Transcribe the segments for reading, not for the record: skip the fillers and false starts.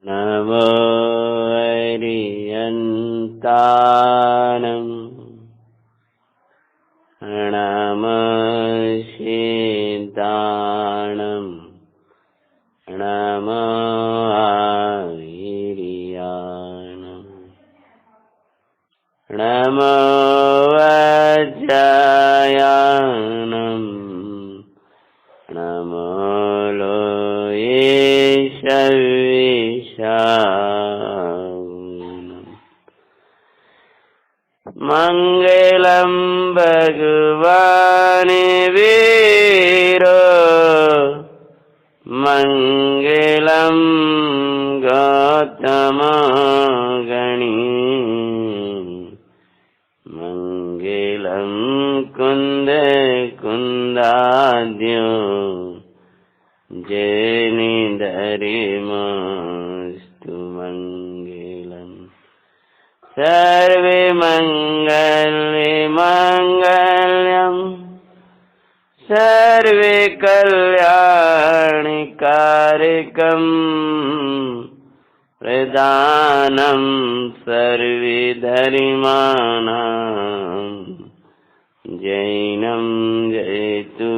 नमो हरियन्तानं नमः सीतानं नमो आयिर्यानं नमो वज्रायानं नमो लोये मंगलम भगवान वीरो मंगलम गौतम गणी मंगलम कुंद कुंदाद्यो जयनिधरिमस्तु मंगलम् सर्वे मंगले मंगल्यम् सर्वे कल्याणकारकम् प्रदानं सर्वे धर्माणां जैनं जयतु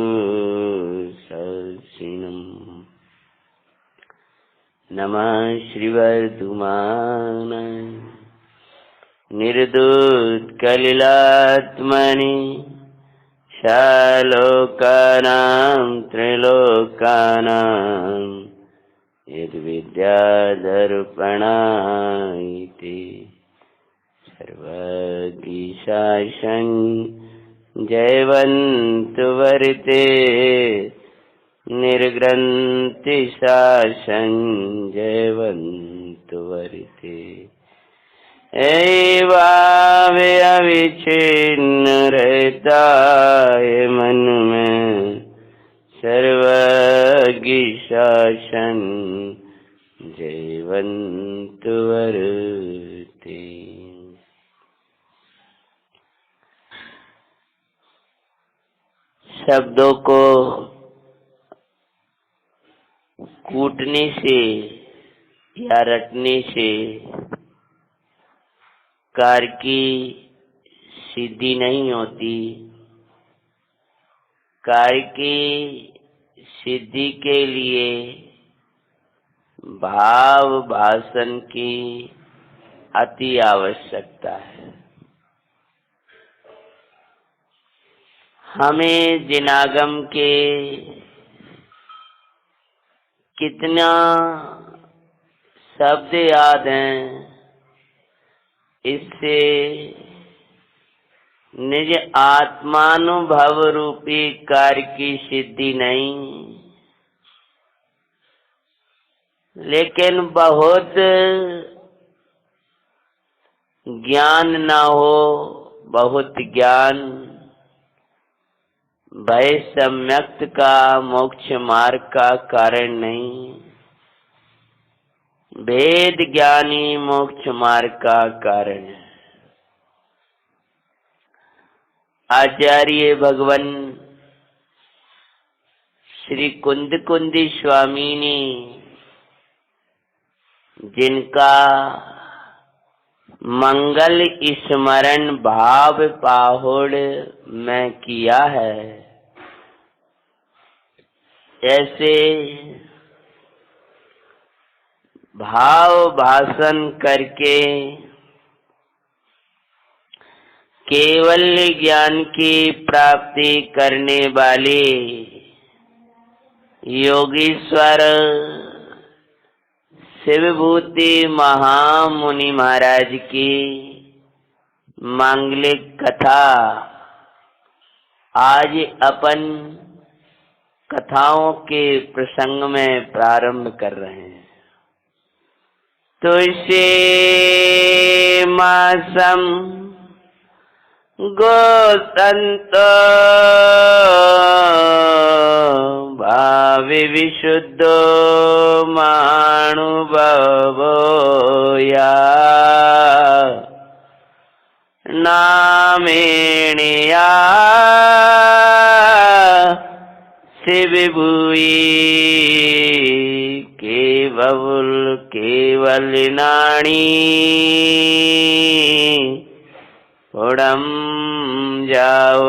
सत्सिनम् नमः श्रीवर्धमानाय निर्दोषकलिलात्मनि शालोकानां त्रैलोकानां यद्विद्यादर्पणायते सर्वगीशासं जयवन्तु वर्ते निर्ग्रन्थिशासं जयवन्तु वर्ते एवावे अविच्छिन्न रहता है मन में सर्वज्ञ शासन जयवन्तु वर्ते। शब्दों को कूटने से या रटने से कार्य की सिद्धि नहीं होती। कार्य की सिद्धि के लिए भाव भाषण की अति आवश्यकता है। हमें जिनागम के कितना शब्द याद हैं, इससे निज आत्मानुभव रूपी कार्य की सिद्धि नहीं, लेकिन बहुत ज्ञान न हो, बहुत ज्ञान भय सम्यक्त का मोक्ष मार्ग का कारण नहीं, भेद ज्ञानी मोक्ष मार्ग का कारण है। आचार्य भगवान श्री कुंद कुंदी स्वामी ने जिनका मंगल स्मरण भाव पाहुड़ में किया है, ऐसे भाव भाषण करके केवल ज्ञान की प्राप्ति करने वाले योगीश्वर शिवभूति महामुनि महाराज की मांगलिक कथा आज अपन कथाओं के प्रसंग में प्रारंभ कर रहे हैं। तुलसी मासम गोसंतो भावि विशुद्धो मानुभवोया नामेणिया शिवभूयि बबुल केवल नाणी उड़म जाओ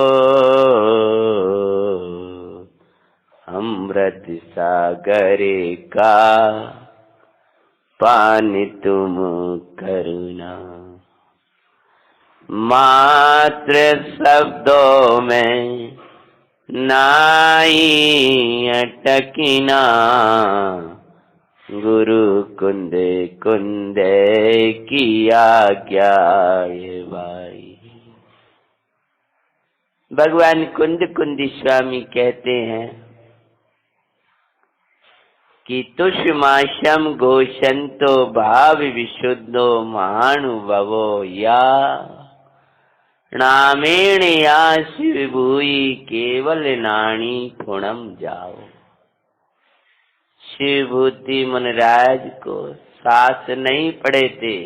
अमृत सागर का पानी तुम करुणा। मात्र शब्दों में नाई अटकिना गुरु कुंद कुंद की आज्ञा भाई। भगवान कुंद कुंदी स्वामी कहते हैं कि तुष्माशम घोषंतो भाव विशुद्धो महानुभवो या नामेण यास विभूई केवल नाणी पुणम जाओ। शिवभूति मुनिराज को सास नहीं पड़े थे,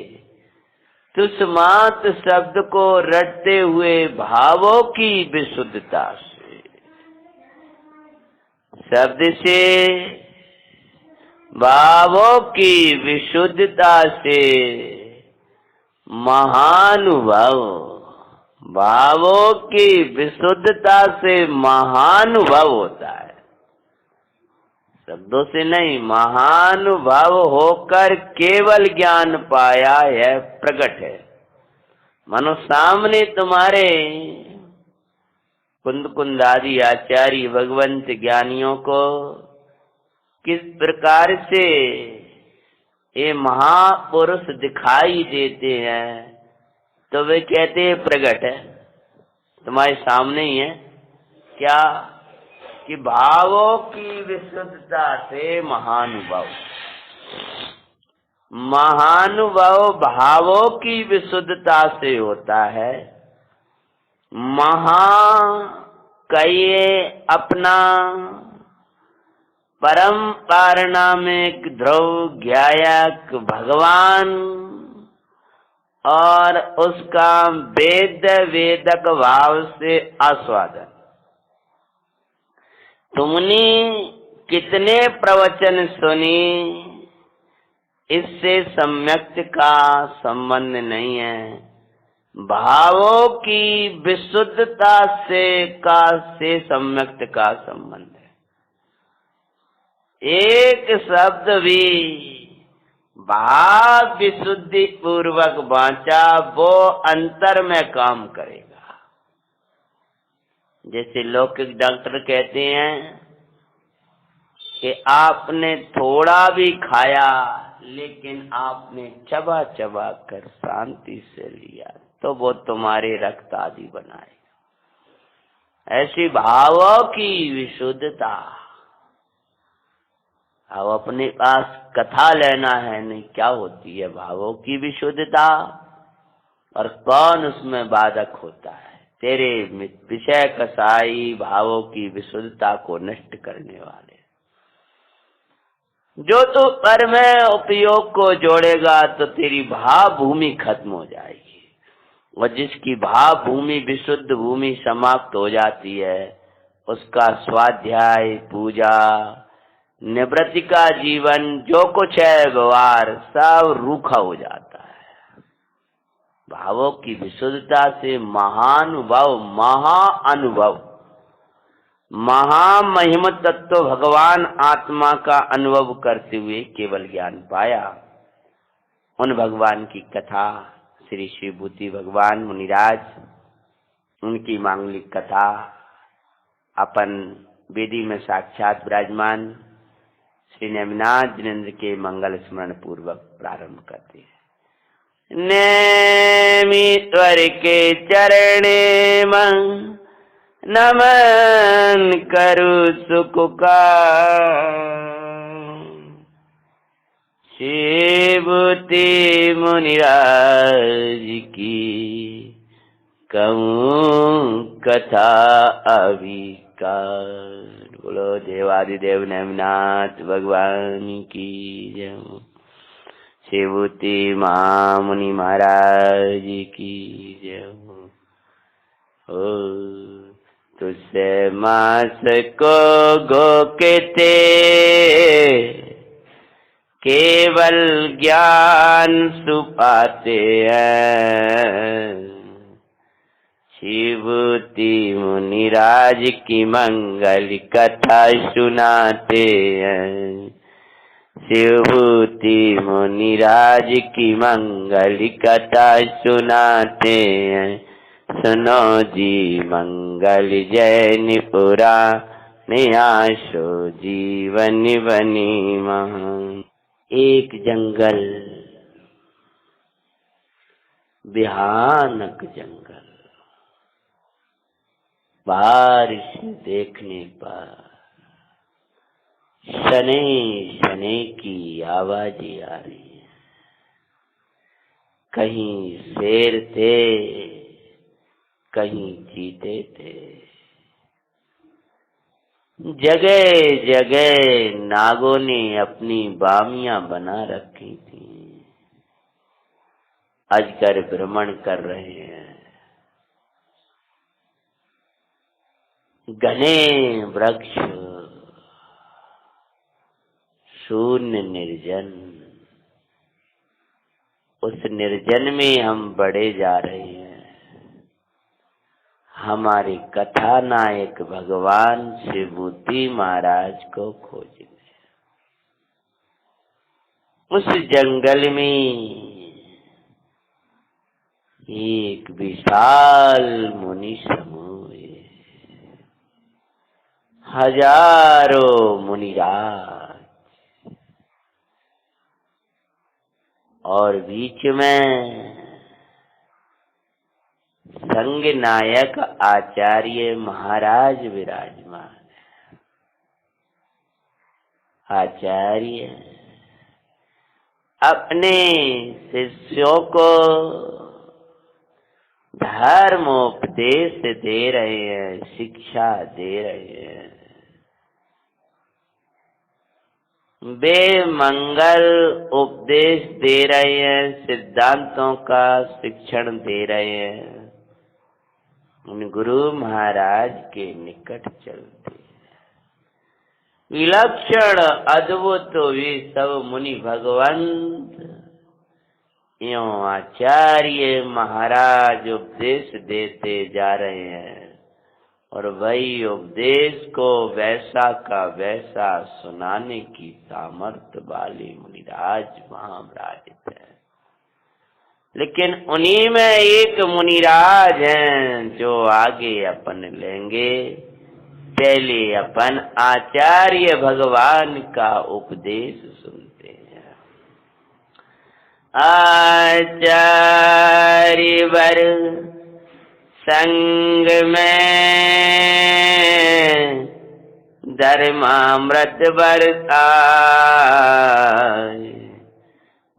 तुष्मात शब्द को रटते हुए भावों की विशुद्धता से, शब्द से भावों की विशुद्धता से महानुभव, भावों की विशुद्धता से महानुभव होता है, शब्दों से नहीं। महानुभव होकर केवल ज्ञान पाया है, प्रकट है। मानो सामने तुम्हारे कुंद कुंद आदि आचार्य भगवंत ज्ञानियों को किस प्रकार से ये महापुरुष दिखाई देते हैं, तो वे कहते हैं प्रकट है, तुम्हारे सामने ही है। क्या कि भावों की विशुद्धता से महानुभव, महानुभव भावों की विशुद्धता से होता है। महा कहिए अपना परम पारणामिक ध्रुव ज्ञायक भगवान और उसका वेद वेदक भाव से आस्वादन। तुमने कितने प्रवचन सुनी, इससे सम्यक्त का संबंध नहीं है, भावों की विशुद्धता से सम्यक्त का संबंध है। एक शब्द भी भाव विशुद्धि पूर्वक बांचा वो अंतर में काम करेगा। जैसे लौकिक डॉक्टर कहते हैं कि आपने थोड़ा भी खाया लेकिन आपने चबा चबा कर शांति से लिया तो वो तुम्हारे रक्त आदि बनाएगा। ऐसी भावों की विशुद्धता। अब अपने पास कथा लेना है नहीं, क्या होती है भावों की विशुद्धता और कौन उसमें बाधक होता है। तेरे विषय कसाई भावों की विशुद्धता को नष्ट करने वाले। जो तू पर में उपयोग को जोड़ेगा तो तेरी भाव भूमि खत्म हो जाएगी, और जिसकी भाव भूमि विशुद्ध भूमि समाप्त हो जाती है उसका स्वाध्याय पूजा निवृत्ति का जीवन जो कुछ है व्यवहार सब रूखा हो जाता है। भावों की विशुद्धता से महानुभव, महाअनुभव, महामहिम तत्व भगवान आत्मा का अनुभव करते हुए केवल ज्ञान पाया। उन भगवान की कथा श्री शिवभूति भगवान मुनिराज, उनकी मांगलिक कथा अपन वेदी में साक्षात विराजमान श्री नेमिनाथ जिनेन्द्र के मंगल स्मरण पूर्वक प्रारंभ करते हैं। नेमीश्वर के चरणे में नमन करु सुख का, शिवभूति मुनिराज की कहूँ कथा अविकार। बोलो देवादिदेव नेमिनाथ भगवान की जय। शिवभूति महामुनि महाराज की जय। ओ तुझसे मास को गो के थे केवल ज्ञान सुपाते हैं। शिवभूति मुनिराज की मंगल कथा सुनाते हैं। शिवभूति मुनिराज की मंगल कथा सुनाते हैं। सुनो जी मंगल जैन पुराण आशो जीवन बनी महान। एक जंगल, भयानक जंगल, बारिश देखने पर शनै शनै की आवाजें आ रही है। कहीं शेर थे, कहीं चीते थे। जगह जगह नागों ने अपनी बामियां बना रखी थी। अजगर भ्रमण कर रहे हैं। घने वृक्ष, शून्य निर्जन, उस निर्जन में हम बढ़े जा रहे हैं। हमारे कथा नायक भगवान शिवभूति महाराज को खोजने। उस जंगल में एक विशाल मुनि समूह है। हजारों मुनिराज और बीच में संग नायक आचार्य महाराज विराजमान है। आचार्य अपने शिष्यों को धर्मोपदेश दे रहे हैं, शिक्षा दे रहे हैं। वे मंगल उपदेश दे रहे हैं, सिद्धांतों का शिक्षण दे रहे हैं। उन गुरु महाराज के निकट चलते विलक्षण अद्भुत वे सब मुनि भगवंत यों आचार्य महाराज उपदेश देते जा रहे हैं। और वही उपदेश को वैसा का वैसा सुनाने की सामर्थ्य वाले मुनिराज वहां विराजित है। लेकिन उन्हीं में एक मुनिराज हैं जो आगे अपन लेंगे। पहले अपन आचार्य भगवान का उपदेश सुनते हैं। आचार्य वर संग में धर्मामृत बरसाए।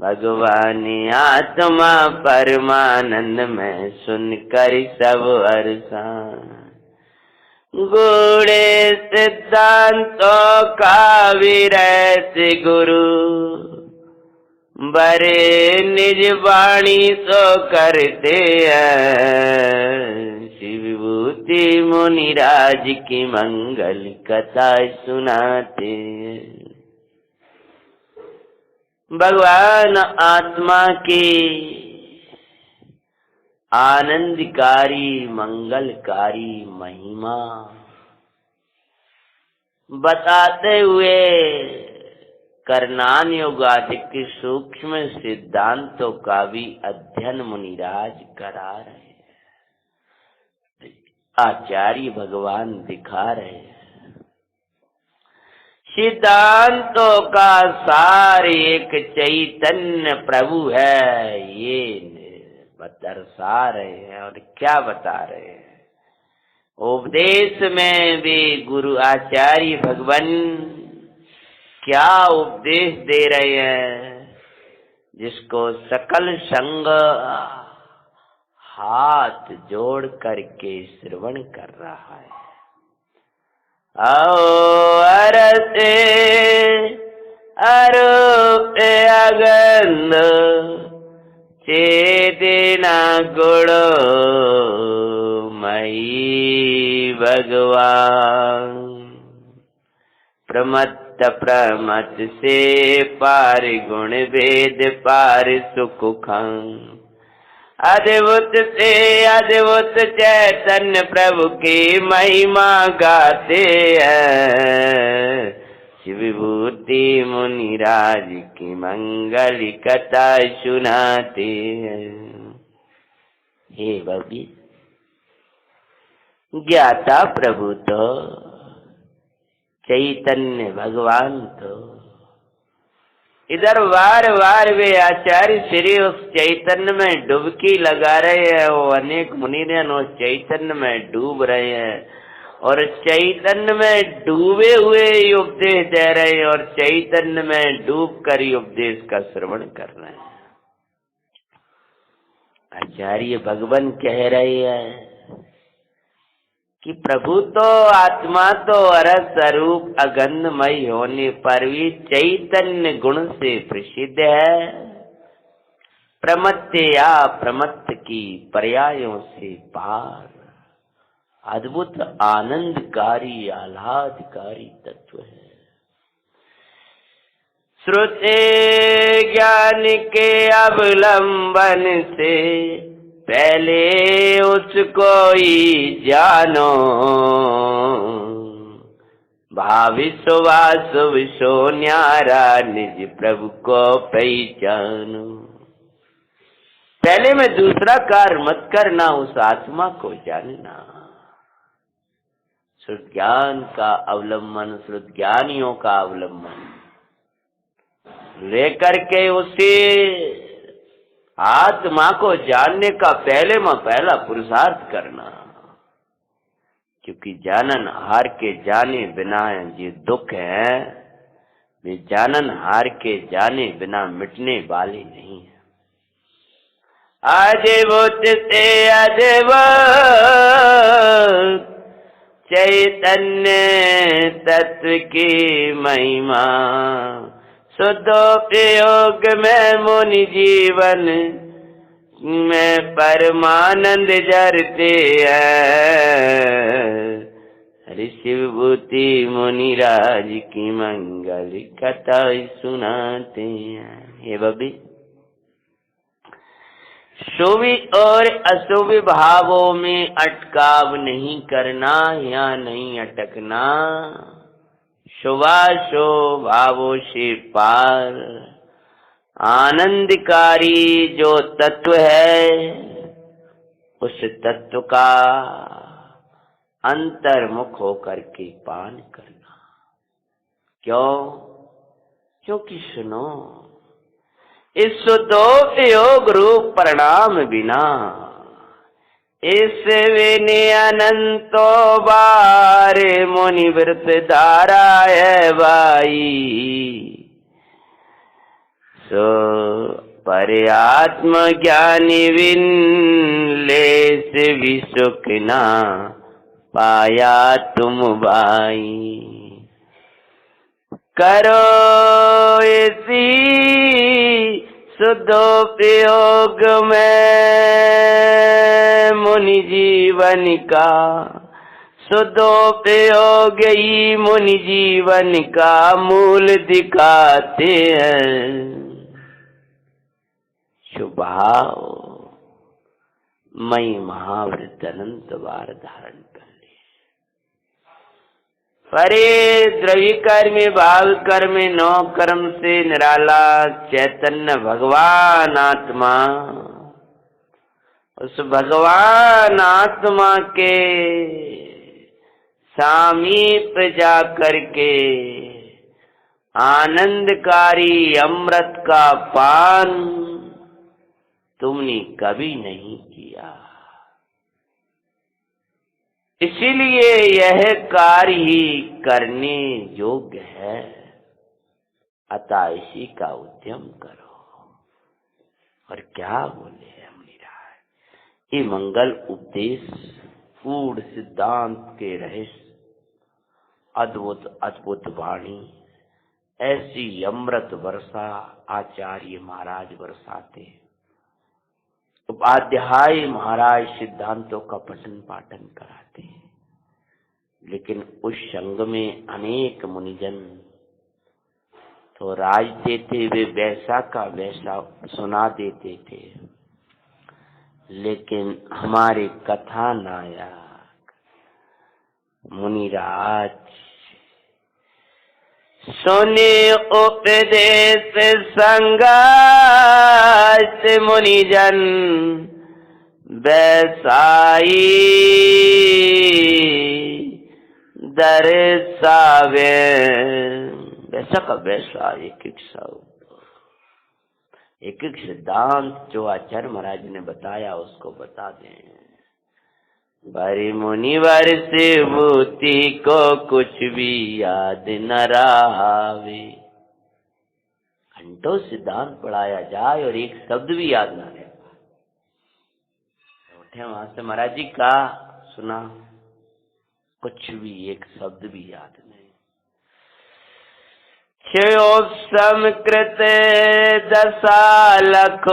भगवान आत्मा परमानंद में सुनकर सब हर्षाए। गूढ़े सिद्धांतों का विरत गुरु बरे निज वाणी सो करते हैं। शिवभूति मुनिराज की मंगल कथा सुनाते हैं। भगवान आत्मा की आनंदकारी मंगलकारी महिमा बताते हुए करनान योगादिक सूक्ष्म सिद्धांतों का भी अध्ययन मुनिराज करा रहे हैं। आचार्य भगवान दिखा रहे हैं सिद्धांतों का सार एक चैतन्य प्रभु है। ये दर्शा रहे हैं। और क्या बता रहे हैं? उपदेश में भी गुरु आचार्य भगवान क्या उपदेश दे रहे हैं, जिसको सकल संग हाथ जोड़ करके श्रवण कर रहा है। आओ अरसे अरूप अगंध चेतना गुणो मयि भगवान प्रमत्त मत प्रमत से पार गुण वेद पार सुख खान। अद्भुत से अद्भुत चैतन्य प्रभु की महिमा गाते हैं। शिव विभूति मुनिराज की मंगल कथा सुनाते हैं। हे बबी, ज्ञाता प्रभु तो चैतन्य भगवान तो इधर बार बार वे आचार्य श्री उस चैतन्य में डुबकी लगा रहे हैं। वो अनेक मुनिजन उस चैतन्य में डूब रहे हैं और चैतन्य में डूबे हुए ही उपदेश दे रहे हैं और चैतन्य में डूब कर ही उपदेश का श्रवण कर रहे हैं। आचार्य भगवान कह रहे हैं कि प्रभु तो आत्मा तो अरस स्वरूप अगंधमय होने पर भी चैतन्य गुण से प्रसिद्ध है। प्रमत्त या प्रमत्त की पर्यायों से पार अद्भुत आनंदकारी आह्लादकारी तत्व है। श्रुति ज्ञान के अवलंबन से पहले उसको ही जानो। भाविश्वासो न्यारा निज प्रभु को पहचानो। पहले में दूसरा कार्य मत करना, उस आत्मा को जानना। श्रुत ज्ञान का अवलंबन, श्रुत ज्ञानियों का अवलंबन लेकर के उसे आत्मा को जानने का पहले में पहला पुरुषार्थ करना। क्योंकि जानन हार के जाने बिना ये दुख है, वे जानन हार के जाने बिना मिटने वाले नहीं है। अद्भुत से अद्भुत चैतन्य तत्व की महिमा शुद्धोपयोग में मुनि जीवन में परमानंद जरते हैं। ऋषि विभूति मुनिराज की मंगल कथा सुनाते हैं। हे बबी, शुभ और अशुभ भावों में अटकाव नहीं करना या नहीं अटकना। शुभाशुभ भावों से पार आनंदकारी जो तत्व है, उस तत्व का अंतर्मुख होकर के पान करना। क्यों? क्योंकि सुनो, इस शुद्धोपयोग रूप परिणाम बिना इस विनय अनंतो बार मुनि व्रत धारा है भाई। सो पर आत्म ज्ञानी बिन लेस भी सुख ना पाया तुम भाई। करो इसी शुद्धोपयोग में मुनि जीवन का, शुद्धोपयोग ही मुनि जीवन का मूल दिखाते हैं। शुभाव मई महाव्रत अनंत बार धारण कर ले। परे द्रव्य कर्म भाव कर्म नौ कर्म से निराला चैतन्य भगवान आत्मा, उस भगवान आत्मा के समीप जा करके आनंदकारी अमृत का पान तुमने कभी नहीं किया। इसीलिए यह कार्य ही करने योग्य है। अतः इसी का उद्यम करो। और क्या बोले अमनिराज, ये मंगल उपदेश पूर्ण सिद्धांत के रहस्य, अद्भुत अद्भुत वाणी, ऐसी अमृत वर्षा आचार्य महाराज बरसाते। उपाध्याय महाराज सिद्धांतों का पठन पाठन कराते। लेकिन उस संग में अनेक मुनिजन तो राज देते वे वैसा का वैसा सुना देते थे, लेकिन हमारे कथा नायक मुनिराज सुने उपदेश संगास मुनिजन बैसाई दर्शावे। वैसा का वैसा एक एक सिद्धांत जो आचार्य महाराज ने बताया उसको बता दें। बड़ी मुनिवर से भूति को कुछ भी याद न रहावे। घंटों सिद्धांत पढ़ाया जाए और एक शब्द भी याद न रहे। उठे वहां से महाराज जी का सुना, कुछ भी एक शब्द भी याद नहीं। समकृत दशालख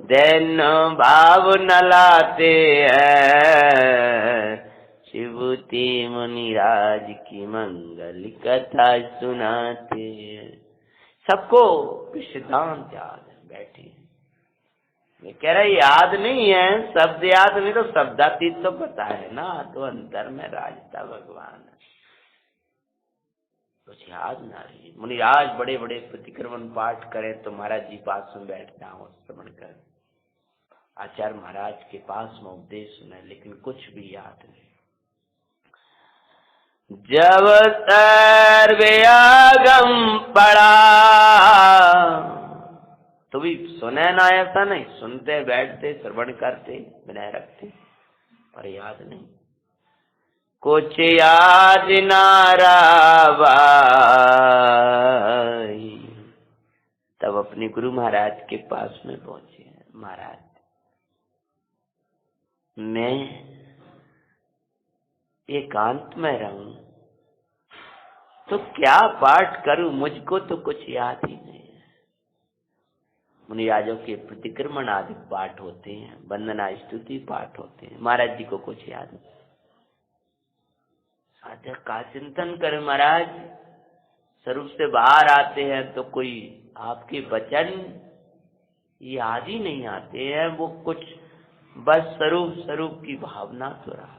दैन भाव न लाते हैं, शिवती मुनिराज की मंगल कथा सुनाते हैं। सबको सिद्धांत याद है, बैठे ये कह रहे याद नहीं है, शब्द याद नहीं तो शब्दातीत तो पता है ना, तो अंतर में राजता भगवान है, कुछ याद ना रही। मुनिराज बड़े बड़े प्रतिक्रमण पाठ करें तो महाराज जी पास में बैठता हूँ श्रवण कर, आचार्य महाराज के पास में उपदेश सुना, लेकिन कुछ भी याद नहीं। जब सर्वयागम पड़ा तो भी सुने ना, ऐसा नहीं, सुनते बैठते श्रवण करते बनाए रखते, पर याद नहीं। कुछ याद ना रहा, तब अपने गुरु महाराज के पास में पहुंचे। महाराज मैं एकांत में रहूं तो क्या पाठ करूं, मुझको तो कुछ याद ही नहीं है। मुनिराजों के प्रतिक्रमण आदि पाठ होते हैं, वंदना स्तुति पाठ होते हैं, महाराज जी को कुछ याद नहीं। साधक का चिंतन कर महाराज, स्वरूप से बाहर आते हैं तो कोई आपके वचन याद ही नहीं आते हैं, वो कुछ बस स्वरूप की भावना तो रहा।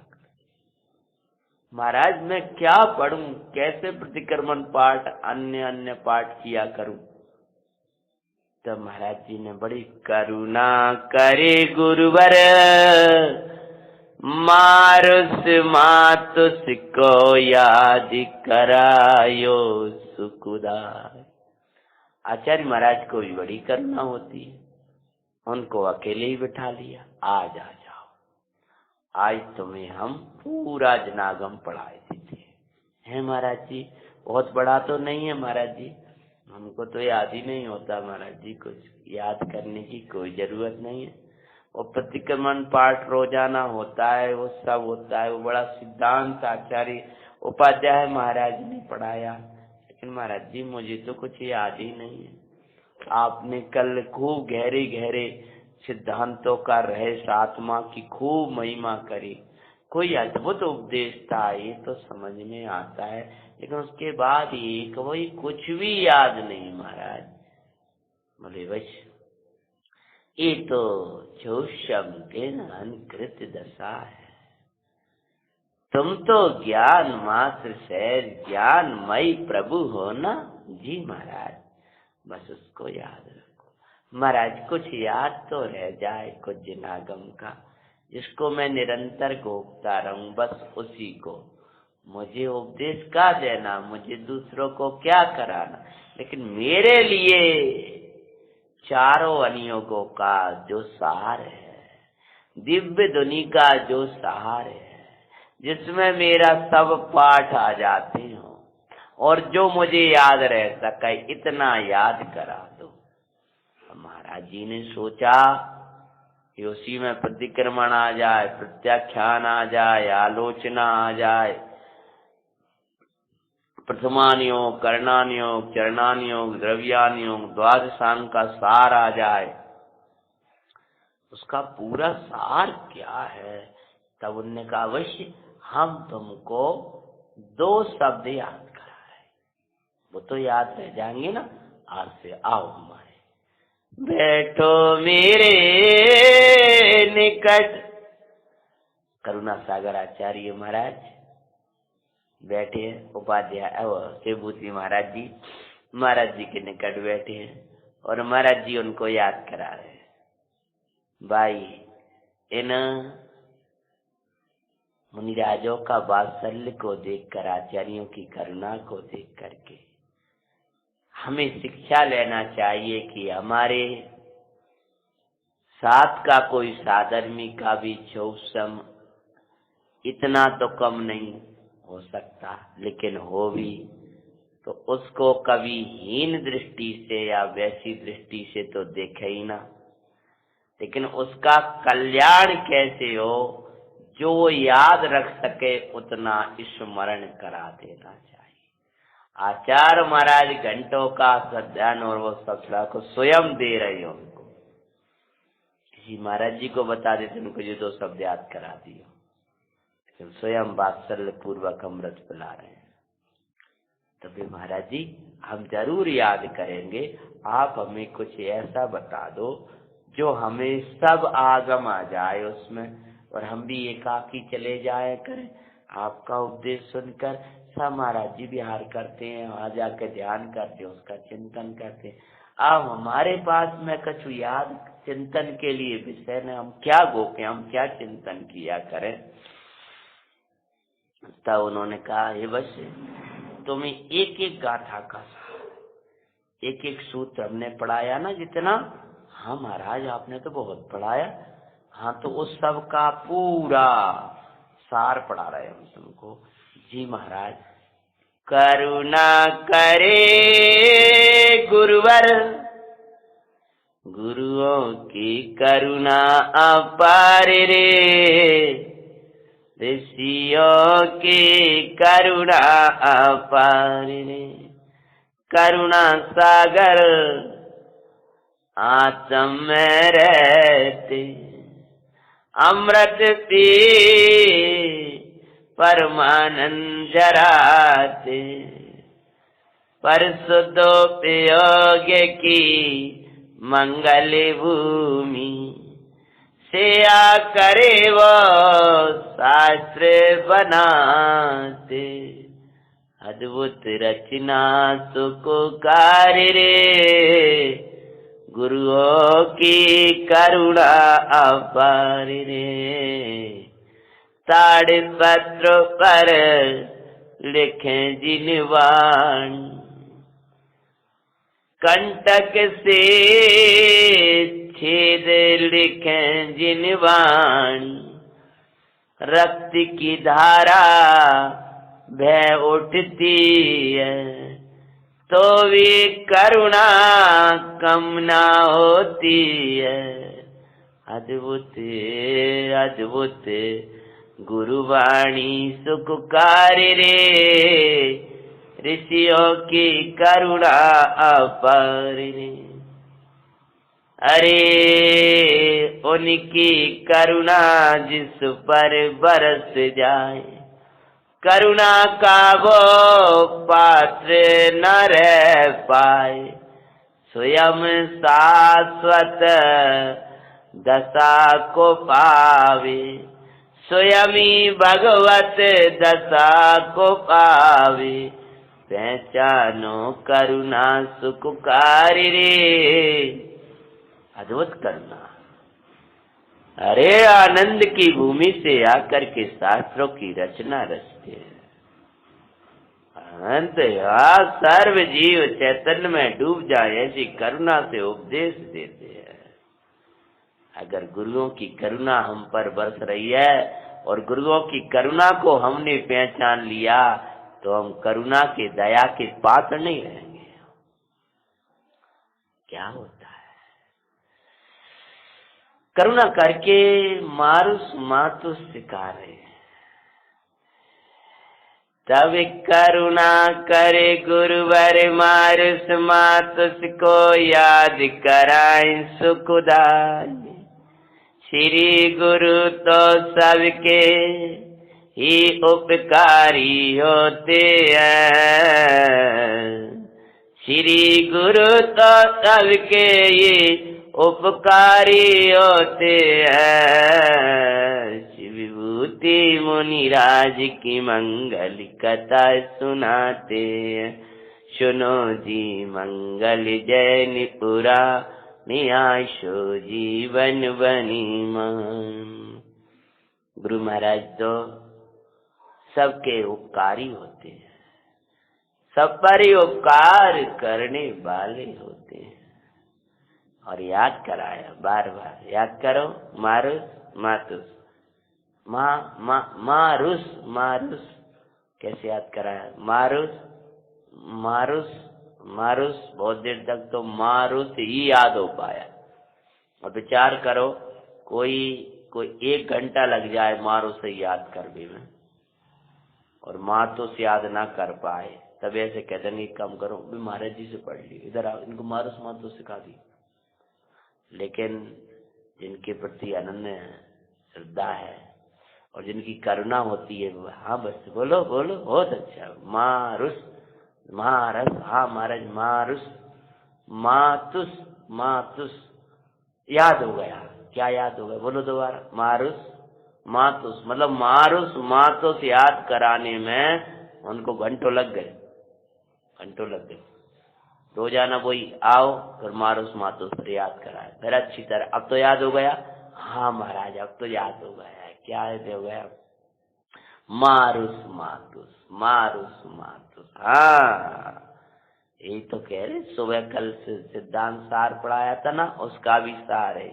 महाराज मैं क्या पढ़ूं, कैसे प्रतिक्रमण पाठ अन्य पाठ किया करूं। तब महाराज जी ने बड़ी करुणा करे गुरुवर, मारुस मातुस को याद करायो सुखदाय। आचार्य महाराज को भी बड़ी करुणा होती है, उनको अकेले ही बिठा लिया, आज आ जाओ, आज तुम्हें हम पूरा जनागम पढ़ाए देते हैं। महाराज जी बहुत बड़ा तो नहीं है महाराज जी, हमको तो याद ही नहीं होता महाराज जी, कुछ याद करने की कोई जरूरत नहीं है। वो प्रतिक्रमण पाठ रोजाना होता है, वो सब होता है, वो बड़ा सिद्धांत आचार्य उपाध्याय महाराज ने पढ़ाया, लेकिन महाराज जी मुझे तो कुछ याद ही नहीं है। आपने कल खूब गहरे गहरे सिद्धांतों का रहस्य आत्मा की खूब महिमा करी, कोई अद्भुत उपदेश था, ये तो समझ में आता है, लेकिन उसके बाद एक वही कुछ भी याद नहीं महाराज। बोले बस ये तो जोशम के अनकृत दशा है, तुम तो ज्ञान मात्र से ज्ञानमयी प्रभु हो ना जी महाराज, बस उसको याद रखो महाराज। कुछ याद तो रह जाए कुछ जनागम का, जिसको मैं निरंतर घोखता रहूं, बस उसी को। मुझे उपदेश का देना, मुझे दूसरों को क्या कराना, लेकिन मेरे लिए चारों अनियोगों का जो सार है, दिव्य ध्वनि का जो सार है, जिसमें मेरा सब पाठ आ जाते हो और जो मुझे याद रह सके, इतना याद करा दो। महाराज जी ने सोचा कि उसी में प्रतिक्रमण आ जाए, प्रत्याख्यान आ जाए, आलोचना आ जाए, प्रथमानियोग, करणानियोग, चरणानियोग, द्रव्यानियोग, द्वादशांग का सार आ जाए। उसका पूरा सार क्या है? तब उन्होंने कहा अवश्य हम तुमको 2 शब्द याद कराए। वो तो याद रह जाएंगे ना। आज से आओ हमारे, बैठो मेरे निकट। करुणा सागर आचार्य महाराज बैठे हैं, उपाध्याय शिवभूति महाराज जी के निकट बैठे हैं और महाराज जी उनको याद करा रहे हैं। भाई, इन मुनिराजों का वात्सल्य को देखकर, आचार्यों की करुणा को देख करके हमें शिक्षा लेना चाहिए कि हमारे साथ का कोई साधर्मी का भी चौसम इतना तो कम नहीं हो सकता, लेकिन हो भी तो उसको कभी हीन दृष्टि से या वैसी दृष्टि से तो देखे ही ना, लेकिन उसका कल्याण कैसे हो जो वो याद रख सके उतना स्मरण करा देना चाहिए। आचार्य महाराज घंटों का सध्यान और वो सत्संग को स्वयं दे रहे हो, उनको किसी महाराज जी को बता देते उनको ये 2 शब्द याद करा दियो, लेकिन स्वयं वात्सल्य पूर्वक अमृत पिला रहे हैं। तभी महाराज जी हम जरूर याद करेंगे, आप हमें कुछ ऐसा बता दो जो हमें सब आगम आ जाए उसमें, और हम भी एकाकी चले जाए करें। आपका उपदेश सुनकर सब महाराज जी विहार करते हैं, वहां जाकर ध्यान करते हैं, उसका चिंतन करते हैं। अब हमारे पास में कुछ याद चिंतन के लिए विषय ने हम क्या गोके, हम क्या चिंतन किया करें। तब उन्होंने कहा, हे बस तुम्हें एक एक गाथा का एक एक सूत्र हमने पढ़ाया ना जितना। हाँ महाराज आपने तो बहुत पढ़ाया। हाँ तो उस सब का पूरा सार पढ़ा रहे हम तुमको। जी महाराज, करुणा करे गुरुवर, गुरुओं की करुणा अपार रे, ऋषियों की करुणा अपार रे, करुणा सागर आत्म में रहते, अमृत पी परमानंद जराते, परिशुद्धोपयोग की मंगल भूमि, सेया करे वो शास्त्र बनाते, अद्भुत रचना सुखकारी रे, गुरुओं की करुणा अपार रे, ताड़ पत्र पर लिखे जिन वाणी, कंटक से छेद लिखे जिन वाणी, रक्त की धारा भय उठती है तो भी करुणा कम ना होती है, अद्भुत अद्भुत गुरुवाणी सुखकारी रे, ऋषियों की करुणा अपार रे। अरे उनकी करुणा जिस पर बरस जाए, करुणा का वो पात्र न रह पाए, स्वयं शाश्वत दशा को पावे, स्वयं ही भगवत दशा को पावे, पहचानो करुणा सुखकारी रे, अद्भुत करुणा। अरे आनंद की भूमि से आकर के शास्त्रों की रचना रचते हैं, अनंत सर्व जीव चैतन्य में डूब जाए ऐसी करुणा से उपदेश देते हैं। अगर गुरुओं की करुणा हम पर बरस रही है और गुरुओं की करुणा को हमने पहचान लिया तो हम करुणा के दया के पात्र नहीं रहेंगे। क्या होता है, करुणा करके मारुस मातु सिकारे, तब करुणा करे गुरुवर मारुस मातुस को याद कराए सुखदाई, श्री गुरु तो सबके ही उपकारी होते हैं, श्री गुरु तो सबके ये उपकारी होते हैं। शिव विभूति मुनिराज की मंगल कथा सुनाते हैं। सुनो जी मंगल जैनपुरा नियाशो जीवन बनी मान। गुरु महाराज तो सबके उपकारी होते हैं, सब पर उपकार करने वाले होते हैं। और याद कराया, बार बार याद करो, मारुस मातुस, मारुस मारुस, कैसे याद कराया, मारुस मारुस मारुस, बहुत देर तक तो मारुस ही याद हो पाया। और विचार करो, कोई 1 घंटा लग जाए मारुस से याद कर भी में, और मातुस याद ना कर पाए, तब ऐसे कहते नहीं, काम करो भी महाराज जी से पढ़ ली, इधर आओ, इनको मारुस मातुस सिखा दी। लेकिन जिनके प्रति अनन्य श्रद्धा है और जिनकी करुणा होती है, हाँ बस बोलो बोलो, बहुत अच्छा, मारुस महारस, हाँ महाराज मारुस मातुस मातुस, याद हो गया। क्या याद हो गया, बोलो दोबारा, मारुस मातुस, मतलब मारुस मातुस याद कराने में उनको घंटों लग गए, घंटों लग गए। रोजाना वही आओ, फिर मारुस मातुस फिर याद कराए, फिर अच्छी तरह, अब तो याद हो गया, हाँ महाराज अब तो याद हो गया। क्या याद हो गया, मारुस मातुस मारुस मातुस। हाँ यही तो कह रहे, सुबह कल से सिद्धांत सार पढ़ाया था ना, उसका भी सार है,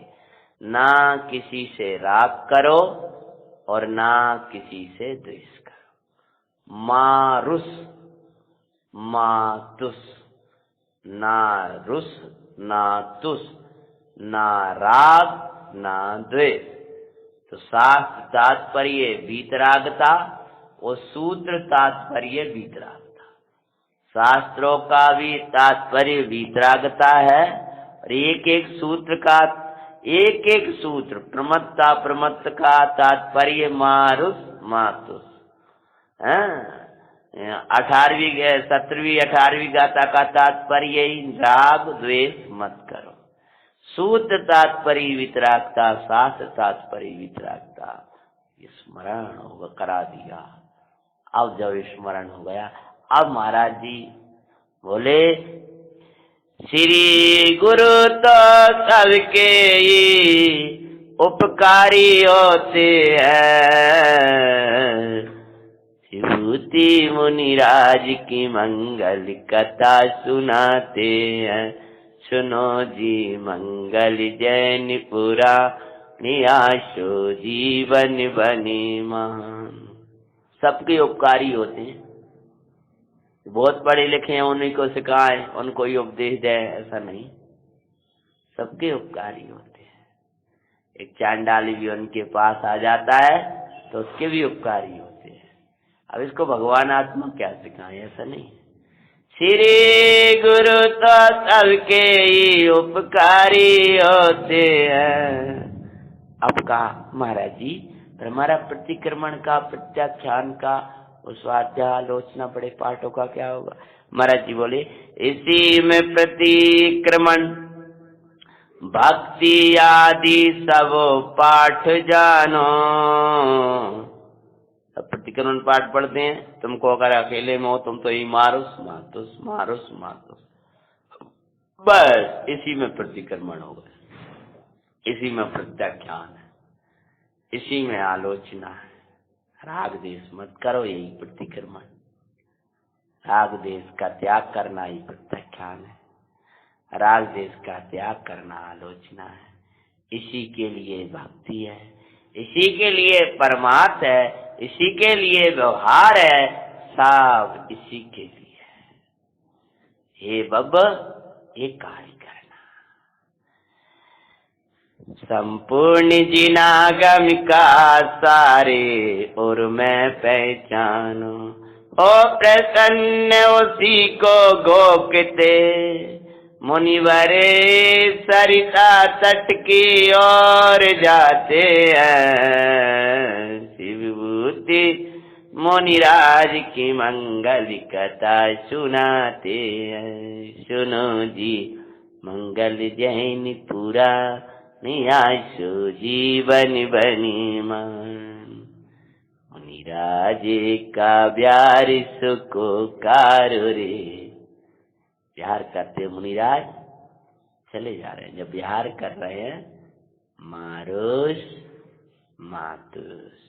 ना किसी से राग करो और ना किसी से द्वेष करो। मारुस मातुस, ना रुस ना तुस, ना राग ना द्वेष। तो शास्त्र तात्पर्य वीतरागता और सूत्र तात्पर्य वीतरागता। शास्त्रों का भी तात्पर्य वीतरागता है, और एक एक सूत्र प्रमत्ता प्रमत्त का तात्पर्य मारुस मातुस। 18वीं 17वीं 18वीं गाथा का तात्पर्य ही राग द्वेष मत करो। सूत्र तात्पर्य वितरागता, शास्त्र तात्पर्य वितरागता। स्मरण होगा, करा दिया। अब जब स्मरण हो गया, अब महाराज जी बोले, श्री गुरु तो सबके ये उपकारी होते हैं। विभूति मुनिराज की मंगल कथा सुनाते हैं। सुनो जी मंगल जैनपुरा नियाशो जीवन बने महान। सबके उपकारी होते हैं, बहुत पढ़े लिखे हैं उन्हीं को सिखाए, उनको ही उपदेश दे, ऐसा नहीं, सबके उपकारी होते हैं। एक चांडाली भी उनके पास आ जाता है तो उसके भी उपकारी होते हैं। अब इसको भगवान आत्मा क्या सिखाए, ऐसा नहीं। श्री गुरु तो सबके ही उपकारी होते हैं। अब कहा महाराज जी, पर हमारा प्रतिक्रमण का, प्रत्याख्यान का, स्वाध्याय आलोचना बड़े पाठों का क्या होगा? महाराज जी बोले, इसी में प्रतिक्रमण भक्ति आदि सब पाठ जानो। अब प्रतिक्रमण पाठ पढ़ते हैं, तुमको अगर अकेले में हो तुम तो यही मारुस मातुस मारुस मातुस, बस इसी में प्रतिक्रमण होगा, इसी में प्रत्याख्यान है, इसी में आलोचना है। राग देश मत करो, यही प्रतिक्रमण। राग देश का त्याग करना ही प्रत्याख्यान है। राग देश का त्याग करना आलोचना है। इसी के लिए भक्ति है, इसी के लिए परमार्थ है, इसी के लिए व्यवहार है, सब इसी के लिए है। हे बब्बा, ये कार्य करना। संपूर्ण जिनागम का सारे और मैं पहचानू, ओ प्रसन्न उसी को गोकते, मुनिवरे सरिता तट की ओर जाते हैं। शिव विभूति मुनिराज की मंगल कथा सुनाते हैं। सुनो जी मंगल जैन पूरा नियासो जीवन बनी मान। मुनिराज का ब्यार सुको कारो रे। बिहार करते मुनिराज चले जा रहे हैं। जब बिहार कर रहे हैं मारुस मातुस।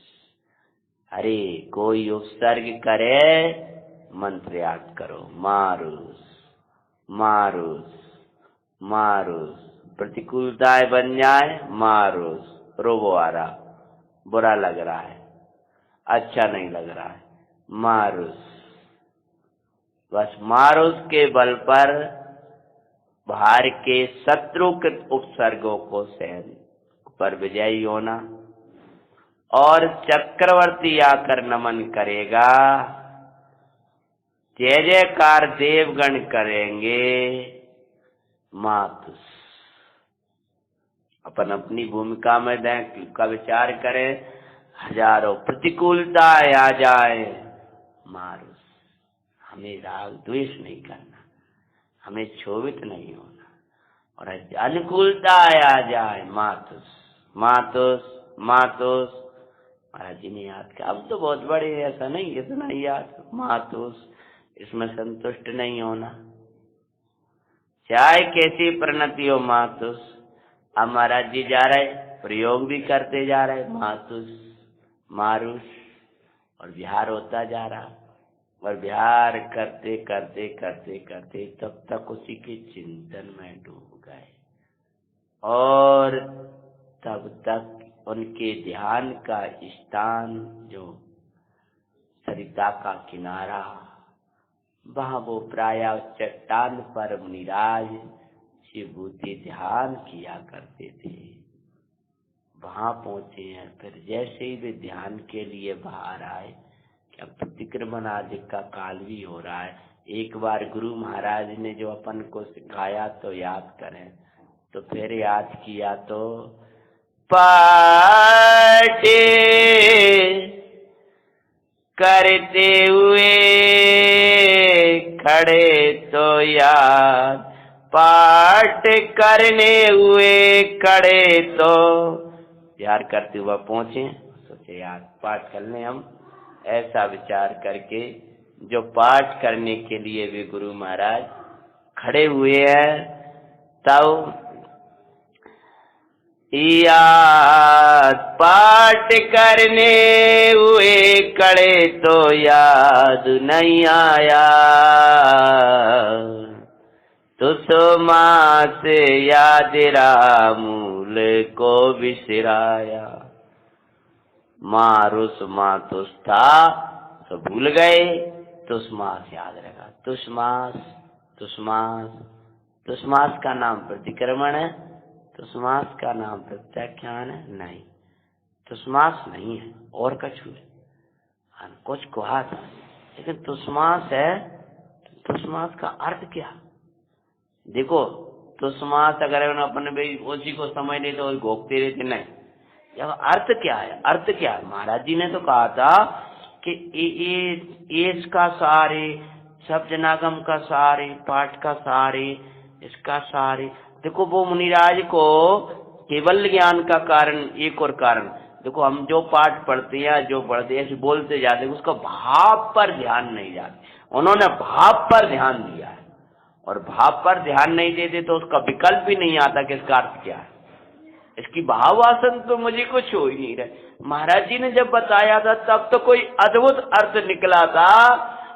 अरे कोई उपसर्ग करे मंत्र याद करो। मारुस मारुस मारुस। प्रतिकूलताएं बन जाए मारुस। रोबो आ रहा, बुरा लग रहा है, अच्छा नहीं लग रहा है, मारुस। बस मारुस के बल पर बाहर के शत्रुकृत उपसर्गों को सहन पर विजयी होना। और चक्रवर्ती आकर नमन करेगा, जय जयकार देवगण करेंगे। मातुस अपन अपनी भूमिका में दें का विचार करें। हजारों प्रतिकूलताएं आ जाए मारुस। हमें राग द्वेष नहीं करना, हमें क्षोभित नहीं होना। और अनुकूलताएं आ जाए मातुस मातुस मातुस। महाराज जी ने याद किया, अब तो बहुत बड़े हैं, ऐसा नहीं, इतना ही याद। मातुस इसमें संतुष्ट नहीं होना, चाहे कैसी परिणति हो मातुस। अब महाराज जी जा रहे, प्रयोग भी करते जा रहे मातुस मारुस। और विहार होता जा रहा। और विहार करते करते करते करते तब तक उसी के चिंतन में डूब गए। और तब तक उनके ध्यान का स्थान जो सरिता का किनारा, वहां वो प्रायः चट्टान पर मुनिराज शिवभूति ध्यान किया करते थे, वहां पहुंचे हैं। फिर जैसे ही वे ध्यान के लिए बाहर आए, क्या प्रतिक्रमण आदि का काल भी हो रहा है। एक बार गुरु महाराज ने जो अपन को सिखाया तो याद करें, तो फिर याद किया तो पाठ करते हुए खड़े तो याद, पाठ करने हुए खड़े तो यार करते हुए पहुंचे। सोचे यार पाठ कर लें हम, ऐसा विचार करके जो पाठ करने के लिए भी गुरु महाराज खड़े हुए हैं, तब याद पाठ करने हुए खड़े तो याद नहीं आया। तो सुमा से याद रामूल को बिसराया। मारुस मातुस था तो भूल गए, तुसमास याद रखा। तुसमास तुसमास तुसमास का नाम प्रतिक्रमण है, तुसमास का नाम प्रत्याख्यान है। नहीं, तुसमास नहीं है, और कछु है। कुछ कहा था लेकिन तुसमास है। तुसमास का अर्थ क्या? देखो तुसमास अगर अपन उसी को समझ ले तो घोकते रहते, नहीं। जब अर्थ क्या है, अर्थ क्या है? महाराज जी ने तो कहा था कि एस का सारे, शब्दनागम का सारे, पाठ का सारे, इसका सारे। देखो वो मुनिराज को केवल ज्ञान का कारण, एक और कारण, देखो हम जो पाठ पढ़ते हैं, जो पढ़ते हैं, बोलते जाते हैं, उसका भाव पर ध्यान नहीं जाते। उन्होंने भाव पर ध्यान दिया है, और भाव पर ध्यान नहीं देते तो उसका विकल्प भी नहीं आता कि इसका अर्थ क्या है। इसकी भाववासन तो मुझे कुछ हो ही नहीं रहा। महाराज जी ने जब बताया था तब तो कोई अद्भुत अर्थ निकला था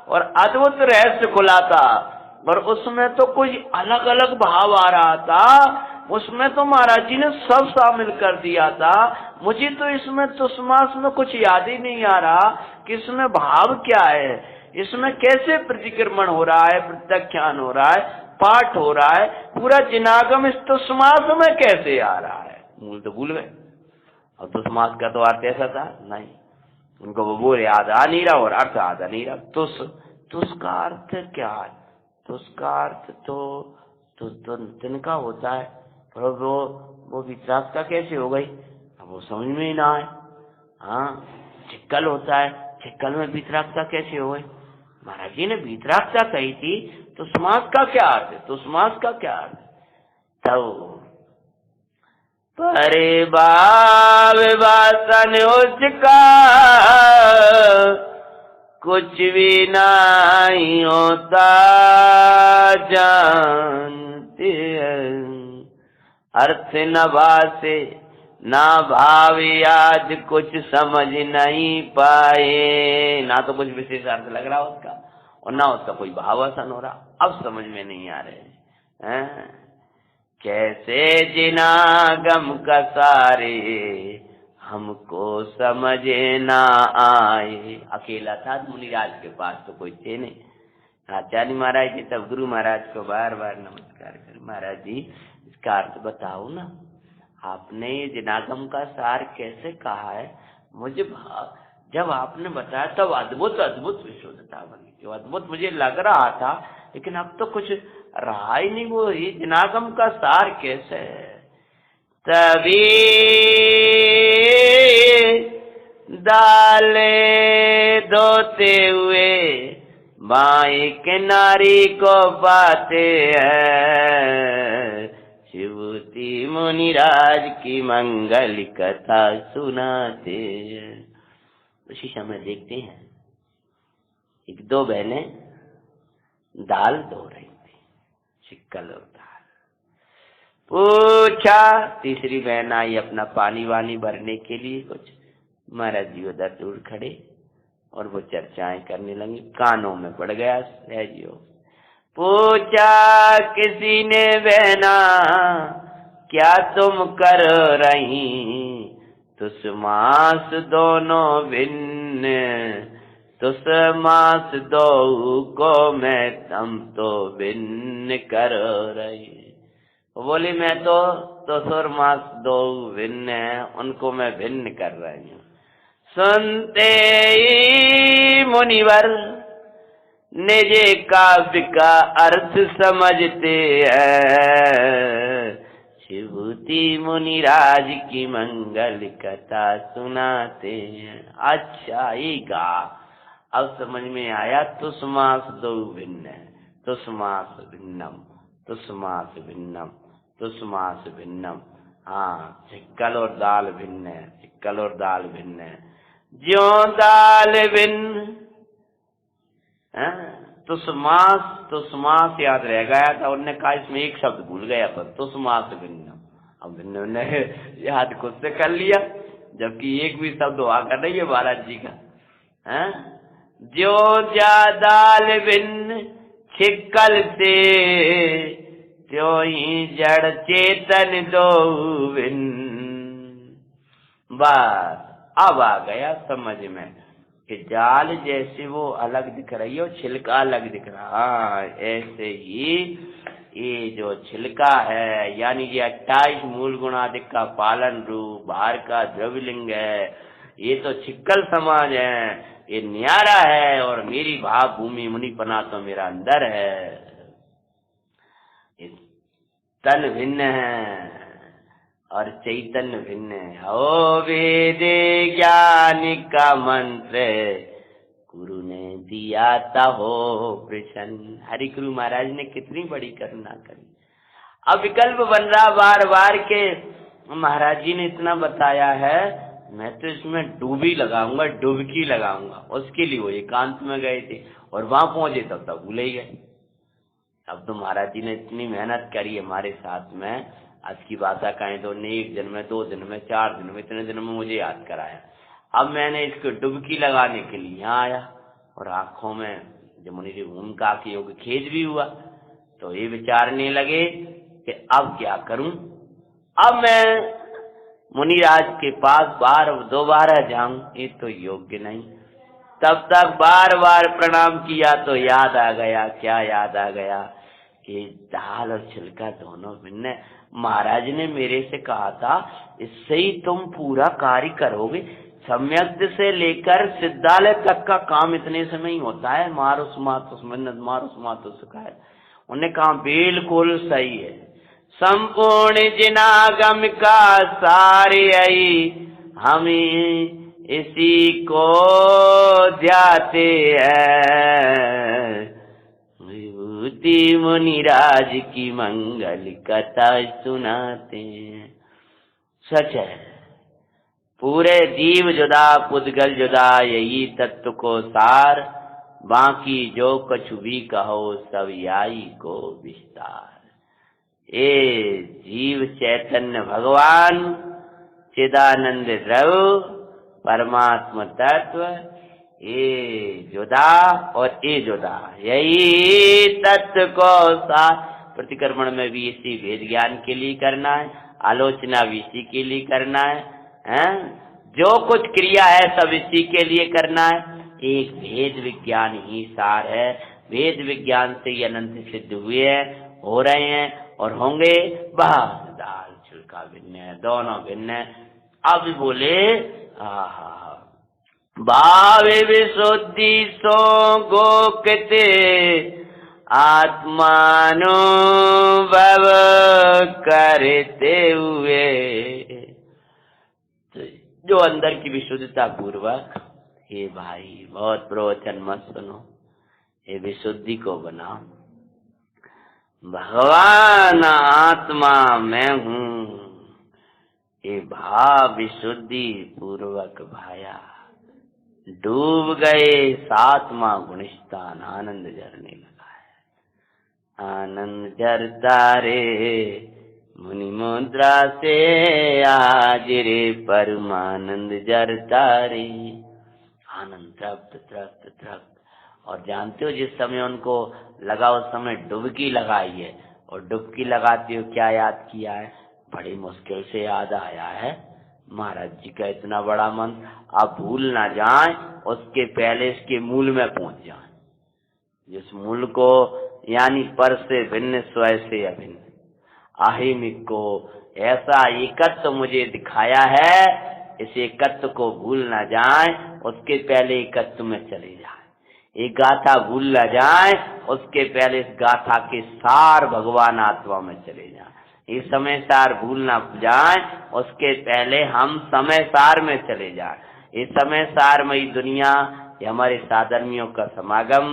और अद्भुत रहस्य खुला था, और उसमें तो कोई अलग अलग भाव आ रहा था। उसमें तो महाराज जी ने सब शामिल कर दिया था। मुझे तो इसमें तुसमास में कुछ याद ही नहीं आ रहा कि इसमें भाव क्या है, इसमें कैसे प्रतिक्रमण हो रहा है, प्रत्याख्यान हो रहा है, पाठ हो रहा है, पूरा जिनागम इस तुसमास में कैसे आ रहा है। मूल तो भूल गए। और तुसमास का तो अर्थ ऐसा था नहीं, उनको वो बोल याद आ नहीं रहा और अर्थ याद आ नहीं रहा। तुस का अर्थ क्या है? तुस का अर्थ तो तिनका होता है, पर वो विश्वास का कैसे हो गई, अब वो समझ में ही ना आए। हाँ, चिक्कल होता है छिक्कल में वीतरागता कैसे हो गई? महाराज जी ने वीतरागता कही थी, तो समास का क्या अर्थ है? तो समास का क्या अर्थ है? तो परे भाव वासन उसका कुछ भी नहीं होता जानते हैं, अर्थ न भासे ना भावी आज कुछ समझ नहीं पाए। ना तो कुछ विशेष अर्थ लग रहा उसका और ना उसका कोई भावासन हो रहा। अब समझ में नहीं आ रहे हैं। कैसे जिना गम का सारे हमको समझ ना आए। अकेला था मुनिराज के पास, तो कोई थे नहीं। आचार्य महाराज जी तब गुरु महाराज को बार बार नमस्कार कर, महाराज जी इसका अर्थ बताओ ना, आपने ये जिनागम का सार कैसे कहा है? मुझे जब आपने बताया तब अद्भुत अद्भुत विशुद्धता बनी, जो अद्भुत मुझे लग रहा था, लेकिन अब तो कुछ रहा ही नहीं। वो ये जिनागम का सार कैसे है? तभी दाले धोते हुए बाई किनारी को पाते हैं, शिवती मुनिराज की मंगल कथा सुनाते हैं। उसी समय देखते हैं एक दो बहनें दाल धो रही थी, छिक्कल और दाल। पूछा, तीसरी बहन आई अपना पानी वानी भरने के लिए कुछ। महाराज जी उधर दूर खड़े और वो चर्चाएं करने लगी, कानों में पड़ गया सहजियो। पूछा किसी ने, बहना क्या तुम कर रही? तुसमास दोनों भिन्न, तुसमास दो को मैं तम तो भिन्न कर रही। वो बोली मैं तो तुसर मास दो भिन्न है, उनको मैं भिन्न कर रही हूँ। सुनते ही मुनिवर निजे काव्य का अर्थ समझते हैं, शिवती मुनिराज की मंगल कथा सुनाते हैं। अच्छा ही कहा, अब समझ में आया। तुसमास दो भिन्न है, तुसमास भिन्नम, तुसमास भिन्नम, तुसमास भिन्नम। हाँ, छिक्कल और दाल भिन्न है, छिक्कल और दाल भिन्न है। ज्यों दाल भिन्न, तुसमास, तुसमास याद रह गया था। उन्होंने कहा इसमें एक शब्द भूल गया, पर तुसमास भिन्नम। अब भिन्न ने याद खुद से कर लिया, जबकि एक भी शब्द हुआ कर नहीं है महाराज जी का। जो दाल भिन्न छिक्कल से, त्यों ही जड़ चेतन दो भिन्न। बस अब आ गया समझ में कि जाल जैसे वो अलग दिख रही है और छिलका अलग दिख रहा। हाँ, ऐसे ही ये जो छिलका है, यानी ये 28 मूल गुणादिक का पालन रूप बाहर का द्रव्यलिंग है, ये तो छिक्कल समाज है, ये न्यारा है। और मेरी भाव भूमि मुनिपना तो मेरा अंदर है। तन भिन्न है और चैतन्य भिन्न है। ओ वेदे ज्ञान का मंत्र गुरु ने दिया था हो प्रसन्न। हरि गुरु महाराज ने कितनी बड़ी करुणा करी। अब विकल्प बन रहा बार बार के महाराज जी ने इतना बताया है, मैं तो इसमें डूबी लगाऊंगा, डुबकी लगाऊंगा। उसके लिए वो एकांत में गए थे और वहां पहुंचे तब तक भूल ही गए। अब तो महाराज जी ने इतनी मेहनत करी हमारे साथ में, आज की भाषा कहें तो ने 1 दिन में, 2 दिन में, 4 दिन में, इतने दिन में मुझे याद कराया। अब मैंने इसको डुबकी लगाने के लिए यहाँ आया और आंखों में जब मुझे भूमिका की योग खेद भी हुआ, तो ये विचारने लगे कि अब क्या करूं। अब मैं मुनिराज के पास दोबारा जाऊं, ये तो योग्य नहीं। तब तक बार बार प्रणाम किया तो याद आ गया। क्या याद आ गया? कि दाल और छिलका दोनों भिन्न है। महाराज ने मेरे से कहा था इससे ही तुम पूरा कार्य करोगे। सम्यक से लेकर सिद्धालय तक का काम इतने समय ही होता है। मारुस मातुस मन्नत मारुस मातुस का है। उन्हें कहा बिल्कुल सही है। संपूर्ण जिनागम का सारे आई हमें इसी को ध्याते हैं, विभूति मुनिराज की मंगल कथा सुनाते हैं। सच है, पूरे जीव जुदा पुद्गल जुदा, यही तत्व को सार, बाकी जो कछु भी कहो सब याई को विस्तार। ए जीव चैतन्य भगवान चिदानंद द्रव परमात्मा तत्व, ये जुदा और ये जुदा, यही तत्व को सार। प्रतिक्रमण में भी इसी भेद ज्ञान के लिए करना है, आलोचना भी इसी के लिए करना है, जो कुछ क्रिया है सब इसी के लिए करना है। एक भेद विज्ञान ही सार है। भेद विज्ञान से ये अनंत सिद्ध हुए हैं, हो रहे हैं और होंगे। बस दाल छिलका भिन्न है, दोनों भिन्न है। अब बोले भावे विशुद्धि सो गोकते आत्मानुभव करते हुए। तो जो अंदर की विशुद्धता पूर्वक, हे भाई बहुत प्रवचन मत सुनो, ये विशुद्धि को बनाओ। भगवान आत्मा मैं हूँ, ये भाव विशुद्धि पूर्वक भाया, डूब गए सातवां गुणस्थान, आनंद झरने लगा है। आनंद झरता रे मुनि मुद्रा से आज रे, परमानंद झरता रे। आनंद तृप्त तृप्त तृप्त। और जानते हो जिस समय उनको लगा उस समय डुबकी लगाई है, और डुबकी लगाते हो क्या याद किया है? बड़ी मुश्किल से याद आया है महाराज जी का इतना बड़ा मंत्र, आप भूल ना जाएं, उसके पहले इसके मूल में पहुंच जाएं। जिस मूल को यानी पर से भिन्न स्वय से अभिन्न आहिमिक को ऐसा एकत्व मुझे दिखाया है, इस एकत्व को भूल ना जाएं, उसके पहले एकत्व में चले जाएं। एक गाथा भूल ना जाएं, उसके पहले इस गाथा के सार भगवान आत्मा में चले जाएं। इस समय सार भूल ना जाएं, उसके पहले हम समय सार में चले जाएं। इस समय सार में दुनिया, ये हमारे साधर्मियों का समागम,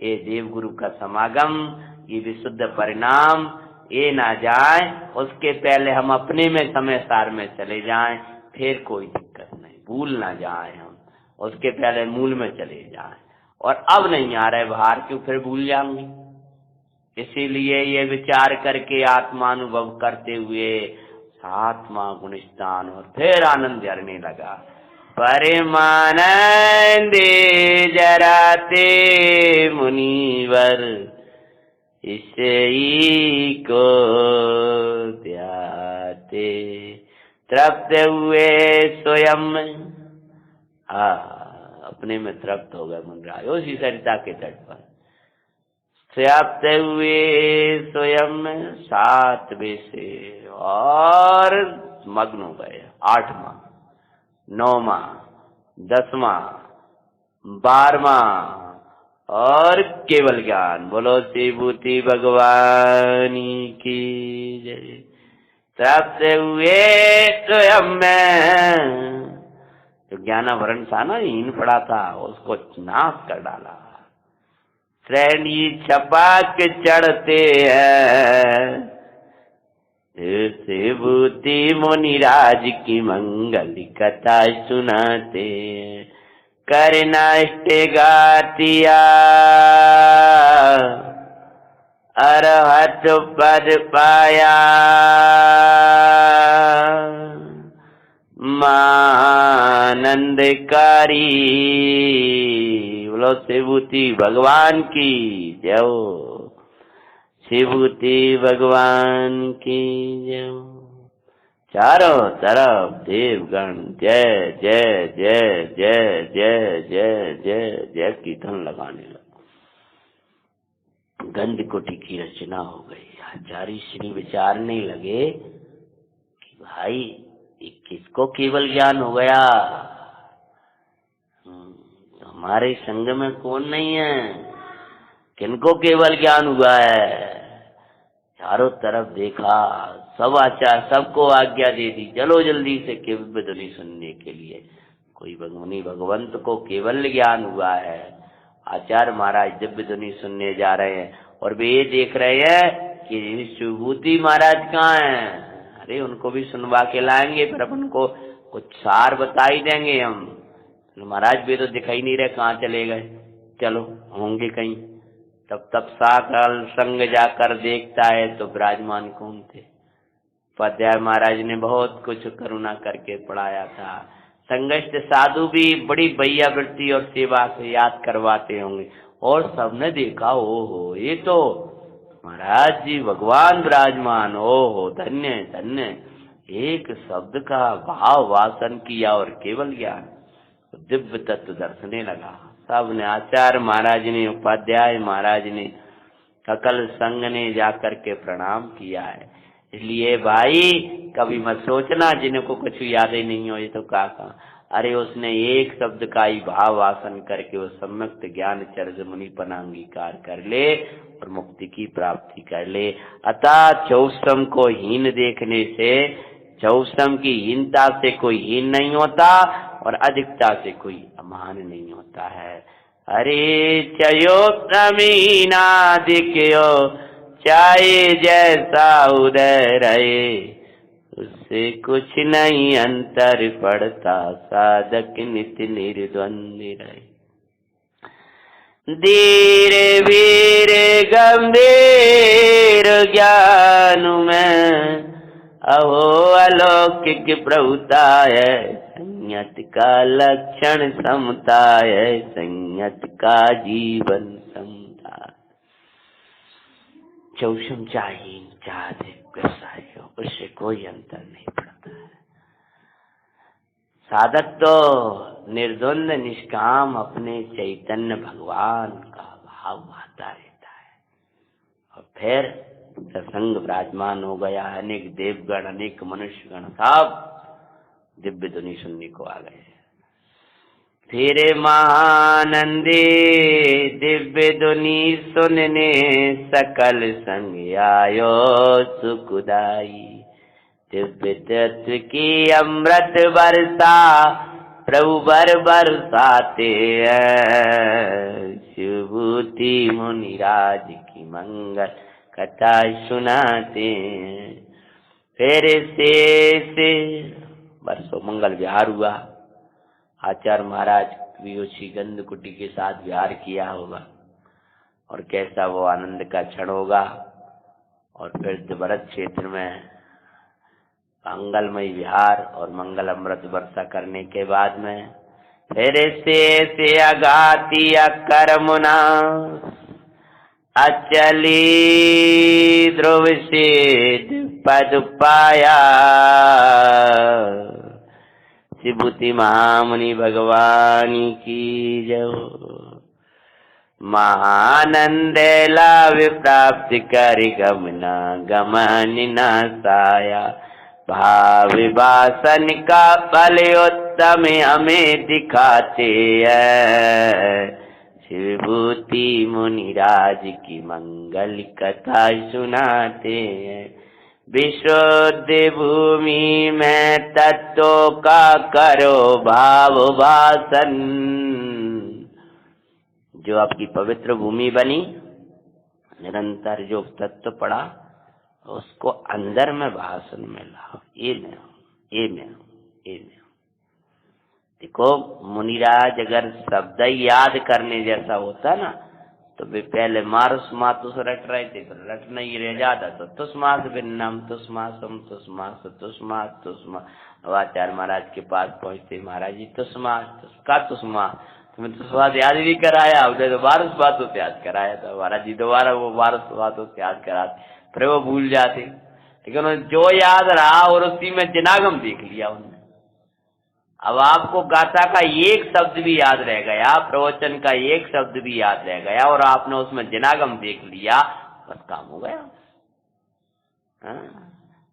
ये देवगुरु का समागम, ये विशुद्ध परिणाम, ये ना जाए, उसके पहले हम अपने में समय सार में चले जाएं, फिर कोई दिक्कत नहीं। भूल ना जाएं हम, उसके पहले मूल में चले जाएं। और अब नहीं आ रहे बाहर, क्यों फिर भूल जाएंगे। इसीलिए ये विचार करके आत्मानुभव करते हुए सातवां गुणस्थान, और फिर आनंद झरने लगा। परमानंदे जराते मुनिवर, इसी को ध्याते, तृप्त हुए स्वयं। अपने में तृप्त हो गए मुनिराज उसी सरिता के तट पर। तृप्त हुए स्वयं 7वें से, और मग्न हो गए 8वां, 9वां, 10वां, 12वां, और केवल ज्ञान। बोलो शिवभूति भगवान की जय। तृप्त हुए स्वयं में, जो ज्ञानावरण था ना, हीन पड़ा था, उसको नाश कर डाला। श्रेणी छपाक चढ़ते हैं, शिवभूति मुनिराज की मंगल कथा सुनाते, करना गातिया अरहत पद पाया, आनंदकारी। बोलो शिवभूति भगवान की जय हो, शिवभूति भगवान की जय हो। चारों तरफ देवगण जय जय जय जय जय जय जय जय की धन लगाने लगे। गंध कोटि की रचना हो गई। आचार्य श्री विचारने लगे कि भाई किसको केवल ज्ञान हो गया, हमारे संग में कौन नहीं है, किनको केवल ज्ञान हुआ है। चारों तरफ देखा, सब आचार्य सबको आज्ञा दे दी, चलो जल्दी से केवल ध्वनि सुनने के लिए। कोई मुनि भगवंत को केवल ज्ञान हुआ है। आचार्य महाराज दिव्य ध्वनि सुनने जा रहे हैं और वे ये देख रहे हैं कि शिवभूति महाराज कहाँ हैं। अरे उनको भी सुनवा के लाएंगे, फिर अपन को कुछ सार बता ही देंगे हम। महाराज भी तो दिखाई नहीं रहे, कहाँ चले गए, चलो होंगे कहीं। तब साकल संग जाकर देखता है तो विराजमान कौन थे। उपाध्याय महाराज ने बहुत कुछ करुणा करके पढ़ाया था। संगस्थ साधु भी बड़ी भैया वृत्ति और सेवा से याद करवाते होंगे और सबने देखा, ओहो ये तो महाराज जी भगवान विराजमान, ओहो धन्य धन्य। एक शब्द का भाव वासन किया और केवल ज्ञान, दिव्य तत्व दर्शने लगा। सबने, आचार्य महाराज ने, उपाध्याय महाराज ने, सकल संग ने जाकर के प्रणाम किया है। इसलिए भाई कभी मत सोचना जिनको कुछ याद ही नहीं हो ये तो कहा। अरे उसने एक शब्द का ही भाव वासन करके वो सम्यक्त ज्ञान चर्ज मुनिपन अंगीकार कर ले और मुक्ति की प्राप्ति कर ले। अतः चौसम को हीन देखने से, चौसम की हीनता से कोई हीन नहीं होता और अधिकता से कोई अमान नहीं होता है। अरे चयो मीना दिखयो चाहे जैसा उदय रहे, उससे कुछ नहीं अंतर पड़ता, साधक नित्य निर्द्वंद्व रहे। धीरे वीरे गंभीर ज्ञान में अहो अलौकिक प्रभुता है, संयत का लक्षण समता है, संयत का जीवन समता। चौसम चाहिए चाहे उससे कोई अंतर नहीं पड़ता है। साधक तो निर्द्वंद निष्काम अपने चैतन्य भगवान का भाव आता रहता है और फिर सत्संग विराजमान हो गया। अनेक देवगण, अनेक मनुष्यगण सब दिव्य ध्वनि सुनने को आ गए। फिर महानंदे दिव्य ध्वनि सुनने सकल संग आयो सुखदाई। दिव्य तत्व की अमृत वर्षा प्रभु बर बरसाते हैं, शिवभूति मुनिराज की मंगल कथा सुनाते हैं। फिर से बरसों मंगल विहार हुआ। आचार्य महाराज भी उसी गंध कुटी के साथ विहार किया होगा और कैसा वो आनंद का क्षण होगा। और फिर भरत क्षेत्र में मंगलमय विहार और मंगल अमृत वर्षा करने के बाद में फिर से अगाती कर्मुना अचली ध्रुव से पद पाया। शिवभूति महामुनि भगवान की जय। महानंद लाभ प्राप्त कर गमना गमन न साया। भाव वासन का बल उत्तम हमें दिखाते हैं, शिवभूति मुनिराज की मंगल कथा सुनाते हैं। विशुद्ध भूमि में तत्वों का करो भाव वासन। जो आपकी पवित्र भूमि बनी, निरंतर जो तत्व पड़ा उसको अंदर में भाषण में लाओ। ये में देखो मुनिराज अगर शब्द याद करने जैसा होता ना तो वे पहले मारुस मातुस रट रहे थे, फिर रट नहीं रह जाता तो तुस्मास भिन्नम तुस्मासम तुस्मास तुस्मा तुस्मा। अब आचार्य महाराज के पास पहुंचते, महाराज जी तुस्मा तुम्हें तुस्मास याद भी कराया, उधर तो मारुस मातुस याद कराया था। महाराज जी दोबारा वो मारुस मातुस याद कराते, फिर वो भूल जाते। लेकिन जो याद रहा और उसी में जिनागम देख लिया उन्होंने। अब आपको गाथा का एक शब्द भी याद रह गया, प्रवचन का एक शब्द भी याद रह गया और आपने उसमें जिनागम देख लिया, बस काम हो गया।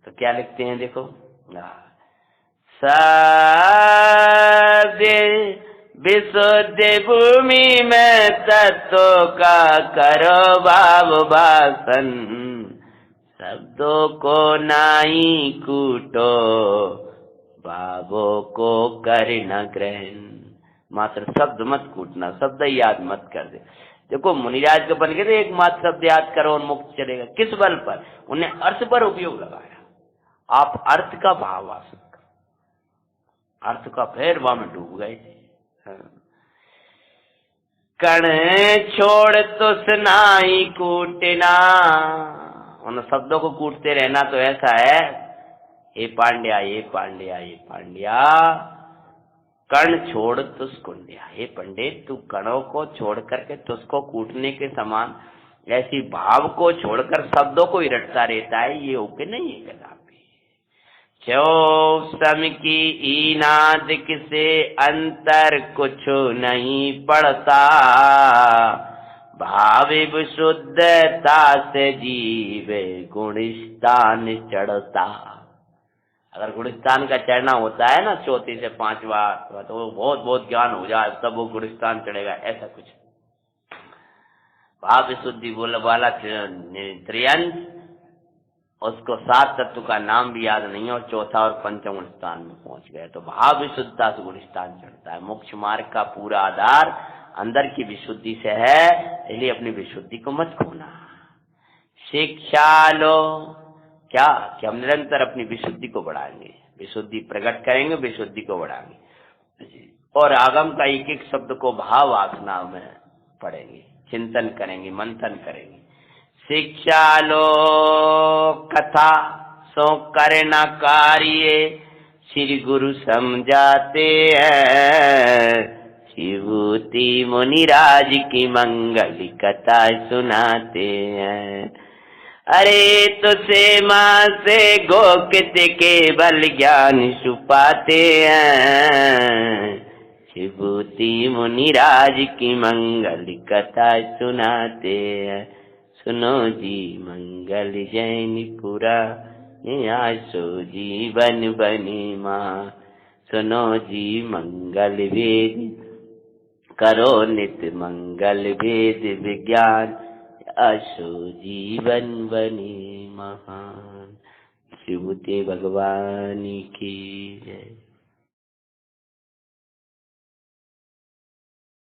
तो क्या लिखते हैं देखो, सदे विशुद्ध भूमि में तत्व का करो भाव वासन। शब्दों को नाई कूटो भावों को कर न ग्रहण। मात्र शब्द मत कूटना, शब्द याद मत कर दे। देखो मुनिराज के बन गए थे, एक मात्र शब्द याद करो और मुक्त चलेगा। किस बल पर? उन्हें अर्थ पर उपयोग लगाया। आप अर्थ का भाव वासन करो, अर्थ का फिर वहां में डूब गए थे। कण छोड़ तो सुनाई कूटना, उन शब्दों को कूटते रहना तो ऐसा है, हे पांड्या ये पांड्या ये पांड्या, कर्ण छोड़ तुस्कुंड्या। हे पंडित, तू कणों को छोड़ करके तुझको कूटने के समान ऐसी भाव को छोड़कर शब्दों को ही रटता रहता है, ये ओके नहीं है कदापि। क्यों सम की ईनाद किसे अंतर कुछ नहीं पड़ता, भावे विशुद्धता से जीवे गुणस्थान चढ़ता। अगर गुणस्थान का चढ़ना होता है ना 34 से 5 बार, तो वो बहुत बहुत ज्ञान हो जाए तब वो गुणस्थान चढ़ेगा, ऐसा कुछ। भाव विशुद्धि बोल वाला त्रियंश, उसको 7 तत्व का नाम भी याद नहीं है और चौथा और पंचम गुणस्थान में पहुंच गए। तो भाव विशुद्धता से गुणस्थान चढ़ता है। मोक्ष मार्ग का पूरा आधार अंदर की विशुद्धि से है, इसलिए अपनी विशुद्धि को मत खोना। शिक्षा लो, क्या कि हम निरंतर अपनी विशुद्धि को बढ़ाएंगे, विशुद्धि प्रकट करेंगे, विशुद्धि को बढ़ाएंगे और आगम का एक एक शब्द को भाव आसना में पढ़ेंगे, चिंतन करेंगे, मंथन करेंगे। शिक्षा लो कथा सो करना कार्य, श्री गुरु समझाते हैं, शिवूति मुनिराज की मंगल कथा सुनाते हैं। अरे तुझसे माँ से गोकित केवल ज्ञान छुपाते हैं, शिवूति मुनिराज की मंगल कथा सुनाते हैं। सुनो जी मंगल जैनपुरा, आसो जीवन बनी माँ। सुनो जी मंगल वेद, करो नित मंगल वेद विज्ञान, आसो जीवन बने महान। शिवूति भगवान की जय।